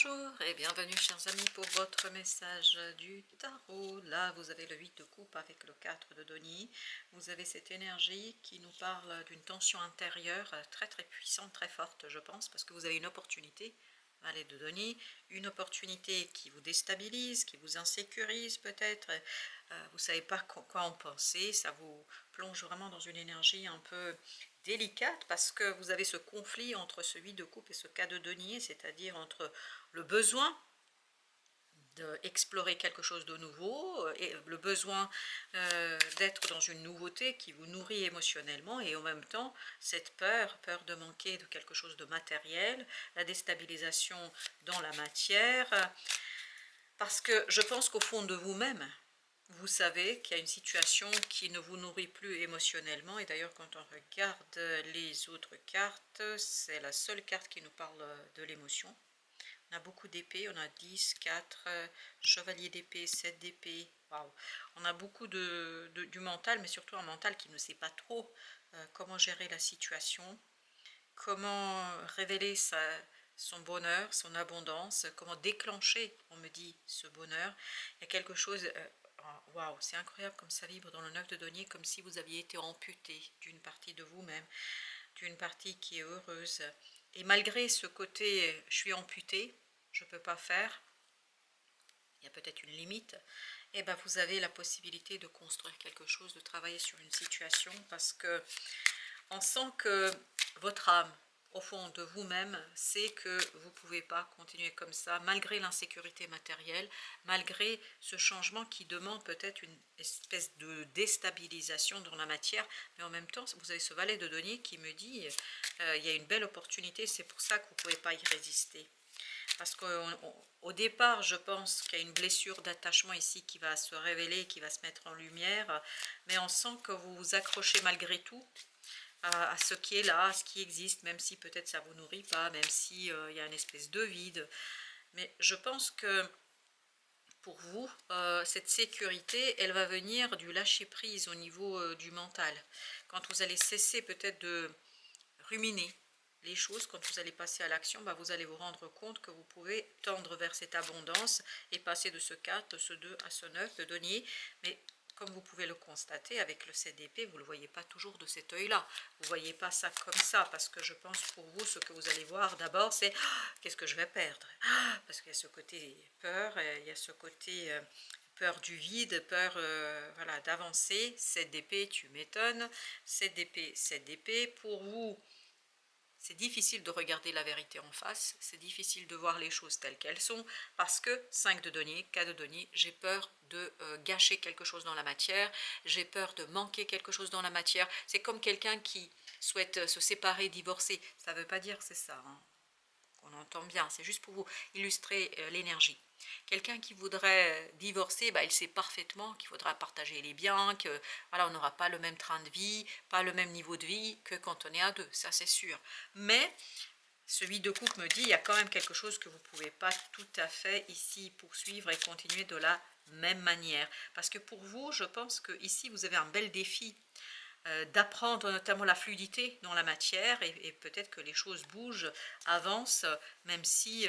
Bonjour et bienvenue chers amis pour votre message du tarot. Là vous avez le 8 de coupe avec le 4 de denier. Vous avez cette énergie qui nous parle d'une tension intérieure très très puissante, très forte je pense, parce que vous avez une opportunité, valet de denier, une opportunité qui vous déstabilise, qui vous insécurise peut-être. Vous ne savez pas quoi en penser, ça vous plonge vraiment dans une énergie un peu délicate parce que vous avez ce conflit entre ce 8 de coupe et ce cas de denier, c'est-à-dire entre le besoin d'explorer quelque chose de nouveau et le besoin d'être dans une nouveauté qui vous nourrit émotionnellement et en même temps cette peur de manquer de quelque chose de matériel, la déstabilisation dans la matière, parce que je pense qu'au fond de vous-même, vous savez qu'il y a une situation qui ne vous nourrit plus émotionnellement. Et d'ailleurs, quand on regarde les autres cartes, c'est la seule carte qui nous parle de l'émotion. On a beaucoup d'épées, on a 10, 4, chevalier d'épée, 7 d'épée. Waouh. On a beaucoup du mental, mais surtout un mental qui ne sait pas trop comment gérer la situation, comment révéler son bonheur, son abondance, comment déclencher, on me dit, ce bonheur. Il y a quelque chose, waouh, c'est incroyable comme ça vibre dans le 9 de denier, comme si vous aviez été amputé d'une partie de vous-même, d'une partie qui est heureuse. Et malgré ce côté, je suis amputé, je ne peux pas faire, il y a peut-être une limite, et ben vous avez la possibilité de construire quelque chose, de travailler sur une situation, parce que on sent que votre âme, au fond de vous-même, sait que vous ne pouvez pas continuer comme ça, malgré l'insécurité matérielle, malgré ce changement qui demande peut-être une espèce de déstabilisation dans la matière, mais en même temps, vous avez ce valet de denier qui me dit, il y a une belle opportunité, c'est pour ça que vous ne pouvez pas y résister. Parce qu'au départ, je pense qu'il y a une blessure d'attachement ici qui va se révéler, qui va se mettre en lumière, mais on sent que vous vous accrochez malgré tout à ce qui est là, à ce qui existe, même si peut-être ça ne vous nourrit pas, même si il y a une espèce de vide. Mais je pense que pour vous, cette sécurité, elle va venir du lâcher-prise au niveau du mental. Quand vous allez cesser peut-être de ruminer les choses, quand vous allez passer à l'action, bah vous allez vous rendre compte que vous pouvez tendre vers cette abondance et passer de ce 4, de ce 2 à ce 9 de denier. Mais comme vous pouvez le constater avec le 7 d'épée, vous ne le voyez pas toujours de cet œil-là. Vous ne voyez pas ça comme ça, parce que je pense pour vous, ce que vous allez voir d'abord, c'est qu'est-ce que je vais perdre. Parce qu'il y a ce côté peur, il y a ce côté peur du vide, peur voilà, d'avancer. 7 d'épée, tu m'étonnes. 7 d'épée, 7 d'épée. Pour vous, c'est difficile de regarder la vérité en face, c'est difficile de voir les choses telles qu'elles sont, parce que 5 de denier, 4 de denier, j'ai peur de gâcher quelque chose dans la matière, j'ai peur de manquer quelque chose dans la matière. C'est comme quelqu'un qui souhaite se séparer, divorcer. Ça ne veut pas dire que c'est ça, hein. On entend bien, c'est juste pour vous illustrer l'énergie. Quelqu'un qui voudrait divorcer, bah, il sait parfaitement qu'il faudra partager les biens, que voilà, on n'aura pas le même train de vie, pas le même niveau de vie que quand on est à deux, ça c'est sûr. Mais celui de coupe me dit, il y a quand même quelque chose que vous ne pouvez pas tout à fait ici poursuivre et continuer de la même manière. Parce que pour vous, je pense que ici vous avez un bel défi d'apprendre notamment la fluidité dans la matière et peut-être que les choses bougent, avancent, même si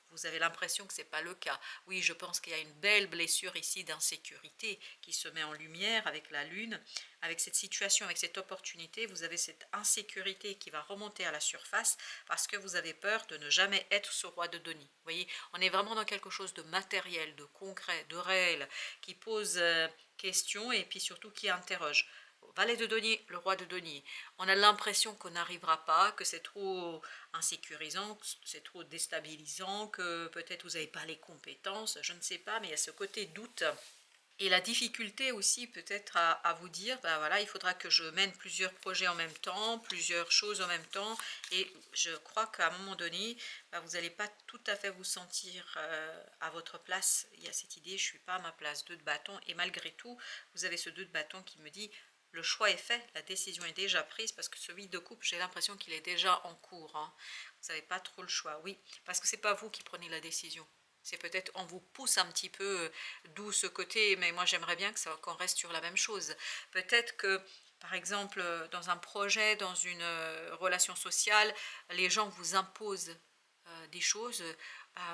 vous avez l'impression que ce n'est pas le cas. Oui, je pense qu'il y a une belle blessure ici d'insécurité qui se met en lumière avec la lune, avec cette situation, avec cette opportunité. Vous avez cette insécurité qui va remonter à la surface parce que vous avez peur de ne jamais être ce roi de denier. Vous voyez, on est vraiment dans quelque chose de matériel, de concret, de réel, qui pose question et puis surtout qui interroge. Valet de denier, le roi de denier. On a l'impression qu'on n'arrivera pas, que c'est trop insécurisant, que c'est trop déstabilisant, que peut-être vous n'avez pas les compétences, je ne sais pas, mais il y a ce côté doute. Et la difficulté aussi peut-être à vous dire, ben voilà, il faudra que je mène plusieurs projets en même temps, plusieurs choses en même temps. Et je crois qu'à un moment donné, ben vous n'allez pas tout à fait vous sentir à votre place. Il y a cette idée, je ne suis pas à ma place, 2 de bâton. Et malgré tout, vous avez ce 2 de bâton qui me dit, le choix est fait, la décision est déjà prise, parce que celui de coupe, j'ai l'impression qu'il est déjà en cours, hein. Vous n'avez pas trop le choix, oui, parce que ce n'est pas vous qui prenez la décision. C'est peut-être on vous pousse un petit peu, d'où ce côté, mais moi j'aimerais bien qu'on reste sur la même chose. Peut-être que, par exemple, dans un projet, dans une relation sociale, les gens vous imposent des choses,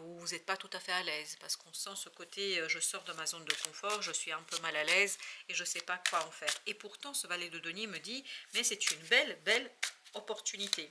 où vous n'êtes pas tout à fait à l'aise, parce qu'on sent ce côté, je sors de ma zone de confort, je suis un peu mal à l'aise et je ne sais pas quoi en faire. Et pourtant, ce valet de denier me dit, mais c'est une belle opportunité,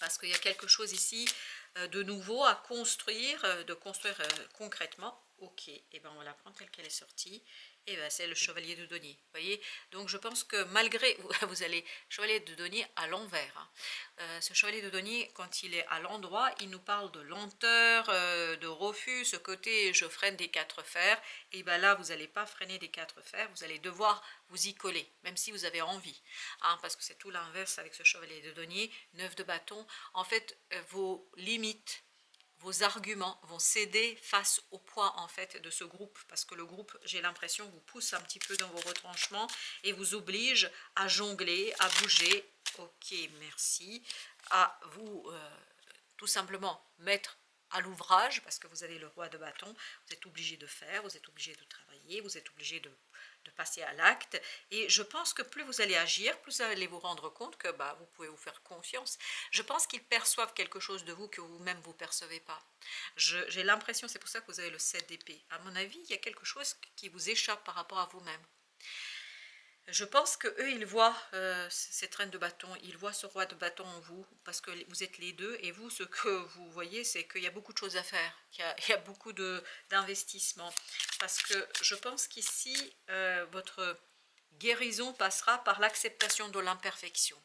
parce qu'il y a quelque chose ici de nouveau à construire, de construire concrètement. Ok, et ben on va la prendre telle qu'elle est sortie. Et ben c'est le chevalier de denier. Vous voyez, donc je pense que malgré vous allez chevalier de denier à l'envers. Hein. Ce chevalier de denier, quand il est à l'endroit, il nous parle de lenteur, de refus, ce côté je freine des quatre fers. Et ben là, vous n'allez pas freiner des quatre fers, vous allez devoir vous y coller, même si vous avez envie. Hein, parce que c'est tout l'inverse avec ce chevalier de denier, 9 de bâton. En fait, vos limites, vos arguments vont céder face au poids en fait de ce groupe, parce que le groupe, j'ai l'impression, vous pousse un petit peu dans vos retranchements et vous oblige à jongler, à bouger. Ok, merci. À vous tout simplement mettre à l'ouvrage, parce que vous avez le roi de bâton, vous êtes obligé de faire, vous êtes obligé de travailler, vous êtes obligé de passer à l'acte. Et je pense que plus vous allez agir, plus vous allez vous rendre compte que vous pouvez vous faire confiance. Je pense qu'ils perçoivent quelque chose de vous que vous-même vous ne percevez pas. J'ai l'impression, c'est pour ça que vous avez le 7 d'épée. À mon avis, il y a quelque chose qui vous échappe par rapport à vous-même. Je pense que eux, ils voient cette reine de bâton, ils voient ce roi de bâton en vous, parce que vous êtes les deux, et vous, ce que vous voyez, c'est qu'il y a beaucoup de choses à faire, il y a beaucoup d'investissement, parce que je pense qu'ici, votre guérison passera par l'acceptation de l'imperfection.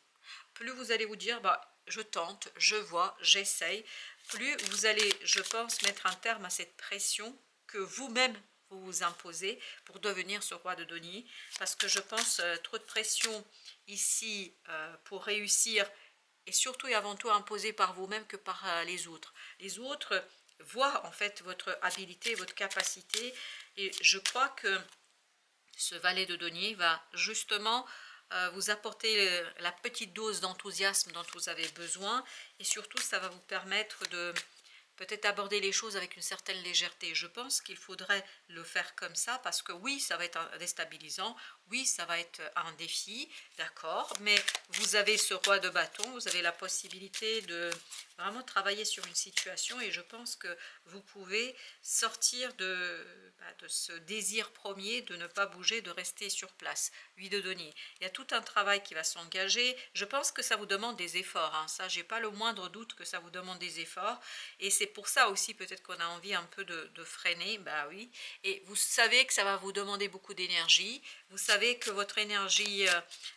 Plus vous allez vous dire, je tente, je vois, j'essaye, plus vous allez, je pense, mettre un terme à cette pression que vous-même vous vous imposez pour devenir ce roi de denier, parce que je pense trop de pression ici pour réussir, et surtout et avant tout imposée par vous-même que par les autres. Les autres voient en fait votre habilité, votre capacité, et je crois que ce valet de denier va justement vous apporter la petite dose d'enthousiasme dont vous avez besoin, et surtout ça va vous permettre de peut-être aborder les choses avec une certaine légèreté. Je pense qu'il faudrait le faire comme ça, parce que oui, ça va être déstabilisant, oui, ça va être un défi, d'accord, mais vous avez ce roi de bâton, vous avez la possibilité de vraiment travailler sur une situation, et je pense que vous pouvez sortir de ce désir premier de ne pas bouger, de rester sur place. 8 de denier. Il y a tout un travail qui va s'engager. Je pense que ça vous demande des efforts. Hein. Ça, j'ai pas le moindre doute que ça vous demande des efforts. Et c'est pour ça aussi peut-être qu'on a envie un peu de freiner. Bah oui. Et vous savez que ça va vous demander beaucoup d'énergie. Vous savez que votre énergie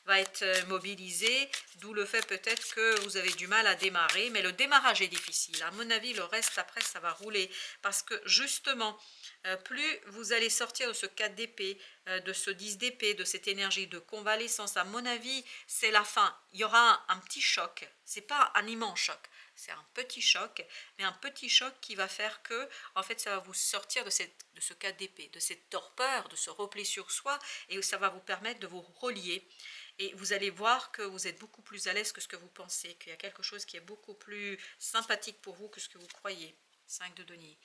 va être mobilisée. D'où le fait peut-être que vous avez du mal à démarrer. Mais le démarrage est difficile. À mon avis, le reste après, ça va rouler. Parce que justement, plus vous allez sortir de ce 4 d'épée, de ce 10 d'épée, de cette énergie de convalescence, à mon avis, c'est la fin. Il y aura un petit choc. C'est pas un immense choc. C'est un petit choc, mais un petit choc qui va faire que, en fait, ça va vous sortir de ce 4 d'épée, de cette torpeur, de ce repli sur soi, et ça va vous permettre de vous relier. Et vous allez voir que vous êtes beaucoup plus à l'aise que ce que vous pensez, qu'il y a quelque chose qui est beaucoup plus sympathique pour vous que ce que vous croyez. 5 de denier.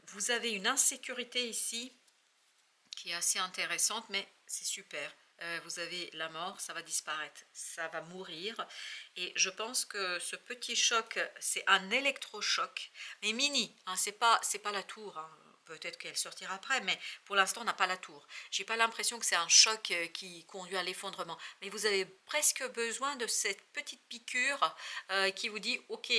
Vous avez une insécurité ici qui est assez intéressante, mais c'est super. Vous avez la mort, ça va disparaître, ça va mourir. Et je pense que ce petit choc, c'est un électrochoc, mais mini, hein, c'est pas la tour. Hein. Peut-être qu'elle sortira après, mais pour l'instant, on n'a pas la tour. J'ai pas l'impression que c'est un choc qui conduit à l'effondrement. Mais vous avez presque besoin de cette petite piqûre qui vous dit, ok,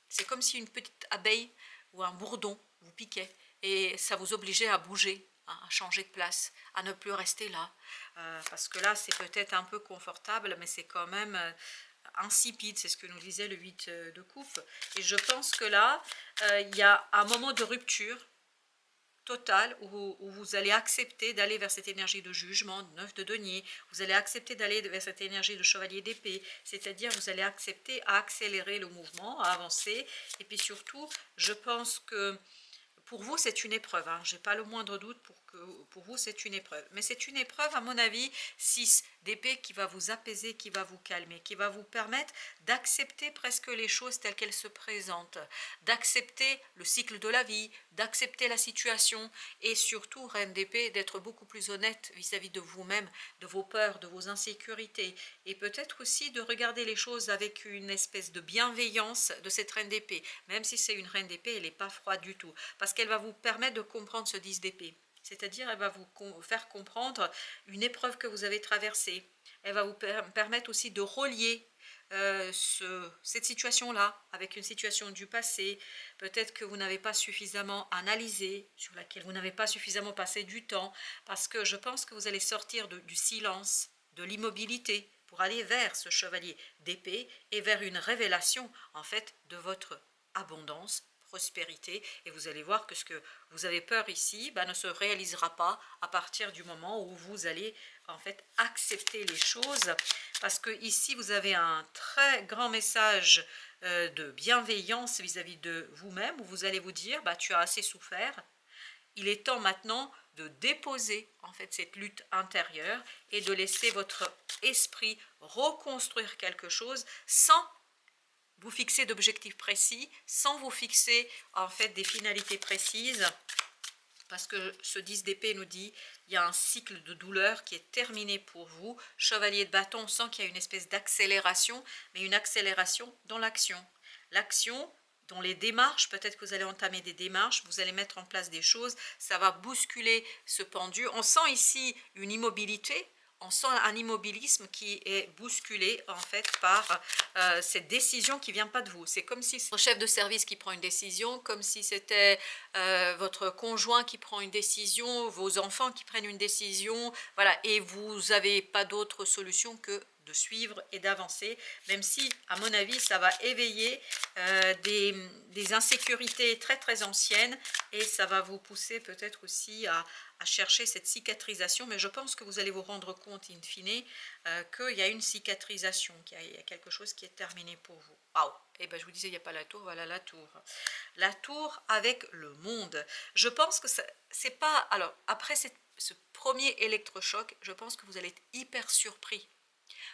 c'est comme si une petite abeille ou un bourdon vous piquait et ça vous obligeait à bouger, hein, à changer de place, à ne plus rester là. Parce que là, c'est peut-être un peu confortable, mais c'est quand même insipide, c'est ce que nous disait le 8 de coupe. Et je pense que là, il y a un moment de rupture totale où vous allez accepter d'aller vers cette énergie de jugement, 9 de denier, vous allez accepter d'aller vers cette énergie de chevalier d'épée, c'est-à-dire vous allez accepter à accélérer le mouvement, à avancer, et puis surtout, je pense que pour vous, c'est une épreuve, hein. Je n'ai pas le moindre doute pour vous, c'est une épreuve. Mais c'est une épreuve, à mon avis, 6 d'épée qui va vous apaiser, qui va vous calmer, qui va vous permettre d'accepter presque les choses telles qu'elles se présentent, d'accepter le cycle de la vie, d'accepter la situation et surtout, reine d'épée, d'être beaucoup plus honnête vis-à-vis de vous-même, de vos peurs, de vos insécurités et peut-être aussi de regarder les choses avec une espèce de bienveillance de cette reine d'épée. Même si c'est une reine d'épée, elle n'est pas froide du tout parce qu'elle va vous permettre de comprendre ce 10 d'épée. C'est-à-dire, elle va vous faire comprendre une épreuve que vous avez traversée. Elle va vous permettre aussi de relier cette situation-là avec une situation du passé, peut-être que vous n'avez pas suffisamment analysé, sur laquelle vous n'avez pas suffisamment passé du temps, parce que je pense que vous allez sortir du silence, de l'immobilité, pour aller vers ce chevalier d'épée et vers une révélation, en fait, de votre abondance, prospérité, et vous allez voir que ce que vous avez peur ici ne se réalisera pas à partir du moment où vous allez en fait accepter les choses, parce que ici vous avez un très grand message de bienveillance vis-à-vis de vous-même, où vous allez vous dire tu as assez souffert, il est temps maintenant de déposer en fait cette lutte intérieure et de laisser votre esprit reconstruire quelque chose sans vous fixer d'objectifs précis, sans vous fixer en fait des finalités précises, parce que ce 10 d'épée nous dit il y a un cycle de douleur qui est terminé pour vous. Chevalier de bâton, on sent qu'il y a une espèce d'accélération, mais une accélération dans l'action. L'action, dans les démarches, peut-être que vous allez entamer des démarches, vous allez mettre en place des choses, ça va bousculer ce pendu. On sent ici une immobilité, on sent un immobilisme qui est bousculé en fait par cette décision qui ne vient pas de vous. C'est comme si c'est votre chef de service qui prend une décision, comme si c'était votre conjoint qui prend une décision, vos enfants qui prennent une décision, voilà, et vous n'avez pas d'autre solution que de suivre et d'avancer, même si, à mon avis, ça va éveiller des insécurités très très anciennes et ça va vous pousser peut-être aussi à chercher cette cicatrisation, mais je pense que vous allez vous rendre compte in fine qu'il y a une cicatrisation, qu'il y a quelque chose qui est terminé pour vous. Waouh! Et je vous disais, il n'y a pas la tour, voilà la tour. La tour avec le monde. Je pense que c'est pas... Alors, après ce premier électrochoc, je pense que vous allez être hyper surpris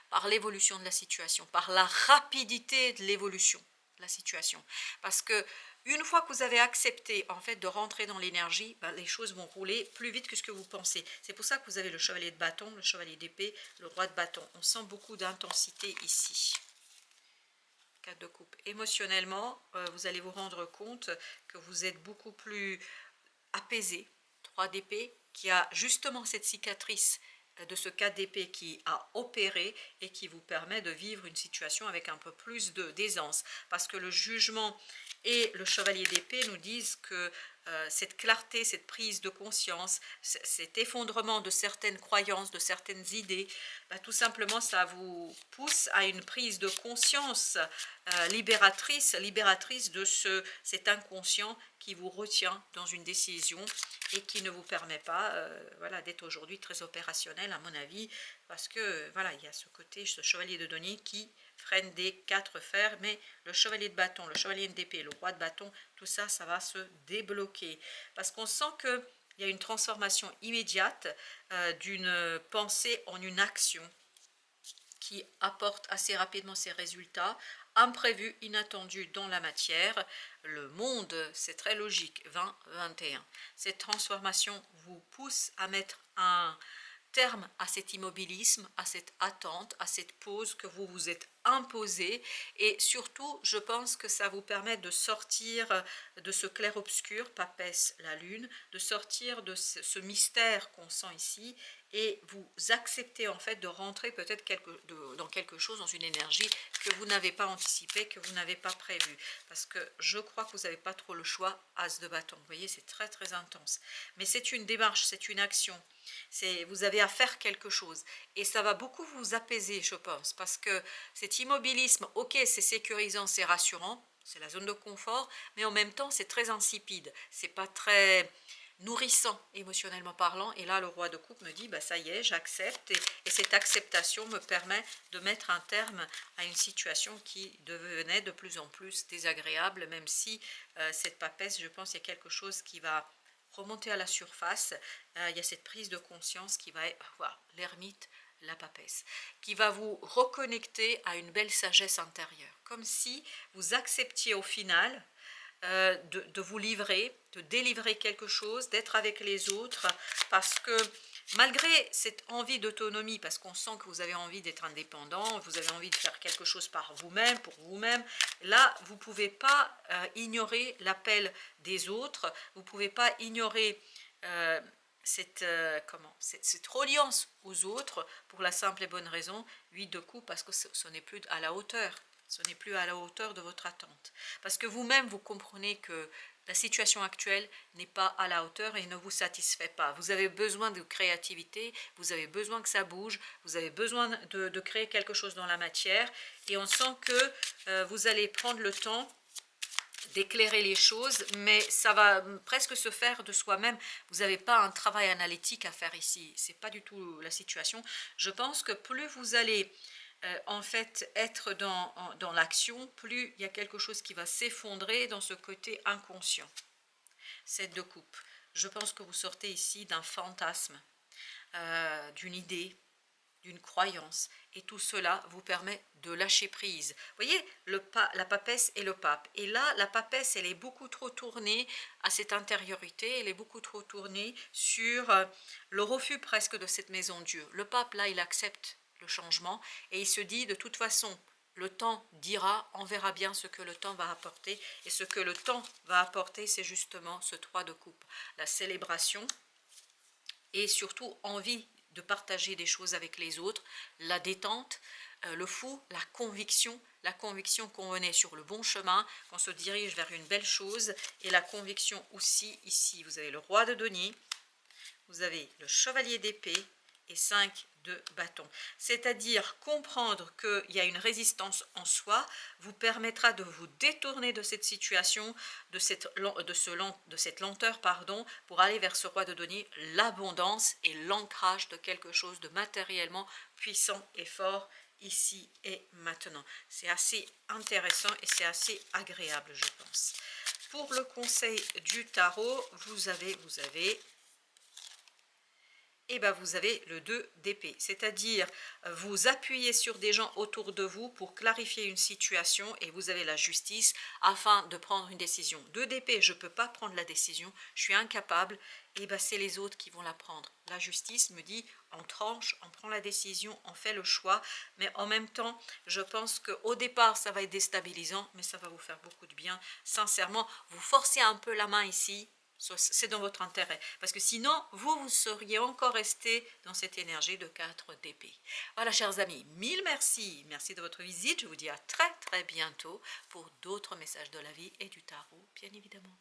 par l'évolution de la situation, par la rapidité de l'évolution de la situation. Parce que une fois que vous avez accepté en fait de rentrer dans l'énergie, les choses vont rouler plus vite que ce que vous pensez. C'est pour ça que vous avez le chevalier de bâton, le chevalier d'épée, le roi de bâton. On sent beaucoup d'intensité ici. 4 de coupe. Émotionnellement, vous allez vous rendre compte que vous êtes beaucoup plus apaisé. 3 d'épée qui a justement cette cicatrice de ce 4 d'épée qui a opéré et qui vous permet de vivre une situation avec un peu plus d'aisance. Parce que le jugement et le chevalier d'épée nous disent que cette clarté, cette prise de conscience, cet effondrement de certaines croyances, de certaines idées, tout simplement ça vous pousse à une prise de conscience libératrice de cet inconscient qui vous retient dans une décision et qui ne vous permet pas voilà, d'être aujourd'hui très opérationnel à mon avis, parce que voilà, il y a ce côté, ce chevalier de denier qui freine des 4 fers, mais le chevalier de bâton, le chevalier d'épée, le roi de bâton, tout ça, ça va se débloquer, parce qu'on sent que il y a une transformation immédiate d'une pensée en une action qui apporte assez rapidement ses résultats, imprévus, inattendus dans la matière. Le monde, c'est très logique, 20-21. Cette transformation vous pousse à mettre un terme à cet immobilisme, à cette attente, à cette pause que vous vous êtes imposé, et surtout je pense que ça vous permet de sortir de ce clair-obscur, papesse la lune, de sortir de ce mystère qu'on sent ici, et vous acceptez en fait de rentrer peut-être dans quelque chose, dans une énergie que vous n'avez pas anticipée, que vous n'avez pas prévue, parce que je crois que vous n'avez pas trop le choix. As de bâton, vous voyez, c'est très très intense, mais c'est une démarche, c'est une action, vous avez à faire quelque chose, et ça va beaucoup vous apaiser, je pense, parce que cet immobilisme, ok, c'est sécurisant, c'est rassurant, c'est la zone de confort, mais en même temps c'est très insipide, c'est pas très nourrissant émotionnellement parlant. Et là, le roi de coupe me dit, bah, ça y est, j'accepte. Et cette acceptation me permet de mettre un terme à une situation qui devenait de plus en plus désagréable, même si cette papesse, je pense, il y a quelque chose qui va remonter à la surface. Il y a cette prise de conscience qui va être, voilà, l'ermite, la papesse, qui va vous reconnecter à une belle sagesse intérieure, comme si vous acceptiez au final de vous livrer, de délivrer quelque chose, d'être avec les autres, parce que malgré cette envie d'autonomie, parce qu'on sent que vous avez envie d'être indépendant, vous avez envie de faire quelque chose par vous-même, pour vous-même, là, vous ne pouvez pas ignorer l'appel des autres, vous ne pouvez pas ignorer cette reliance aux autres, pour la simple et bonne raison, 8 de coupe, parce que ce n'est plus à la hauteur. Ce n'est plus à la hauteur de votre attente. Parce que vous-même, vous comprenez que la situation actuelle n'est pas à la hauteur et ne vous satisfait pas. Vous avez besoin de créativité, vous avez besoin que ça bouge, vous avez besoin de créer quelque chose dans la matière. Et on sent que vous allez prendre le temps d'éclairer les choses, mais ça va presque se faire de soi-même. Vous n'avez pas un travail analytique à faire ici. Ce n'est pas du tout la situation. Je pense que plus vous allez en fait être dans l'action, plus il y a quelque chose qui va s'effondrer dans ce côté inconscient. 7 de coupe. Je pense que vous sortez ici d'un fantasme, d'une idée, d'une croyance, et tout cela vous permet de lâcher prise. Vous voyez, la papesse et le pape. Et là, la papesse, elle est beaucoup trop tournée à cette intériorité, elle est beaucoup trop tournée sur le refus presque de cette maison Dieu. Le pape, là, il accepte le changement, et il se dit, de toute façon, le temps dira, on verra bien ce que le temps va apporter, et ce que le temps va apporter, c'est justement ce 3 de coupe, la célébration, et surtout envie de partager des choses avec les autres, la détente, le fou, la conviction qu'on est sur le bon chemin, qu'on se dirige vers une belle chose, et la conviction aussi, ici, vous avez le roi de denier, vous avez le chevalier d'épée, et 5 de bâton. C'est-à-dire comprendre qu'il y a une résistance en soi vous permettra de vous détourner de cette situation, de cette lenteur, pardon, pour aller vers ce roi de denier, l'abondance et l'ancrage de quelque chose de matériellement puissant et fort ici et maintenant. C'est assez intéressant et c'est assez agréable, je pense. Pour le conseil du tarot, vous avez et bien vous avez le 2 d'épée, c'est-à-dire vous appuyez sur des gens autour de vous pour clarifier une situation et vous avez la justice afin de prendre une décision. 2 d'épée, je ne peux pas prendre la décision, je suis incapable, et bien c'est les autres qui vont la prendre. La justice me dit, on tranche, on prend la décision, on fait le choix, mais en même temps, je pense qu'au départ, ça va être déstabilisant, mais ça va vous faire beaucoup de bien. Sincèrement, vous forcez un peu la main ici, c'est dans votre intérêt, parce que sinon, vous seriez encore resté dans cette énergie de 4 d'épée. Voilà, chers amis, mille merci. Merci de votre visite. Je vous dis à très très bientôt pour d'autres messages de la vie et du tarot, bien évidemment.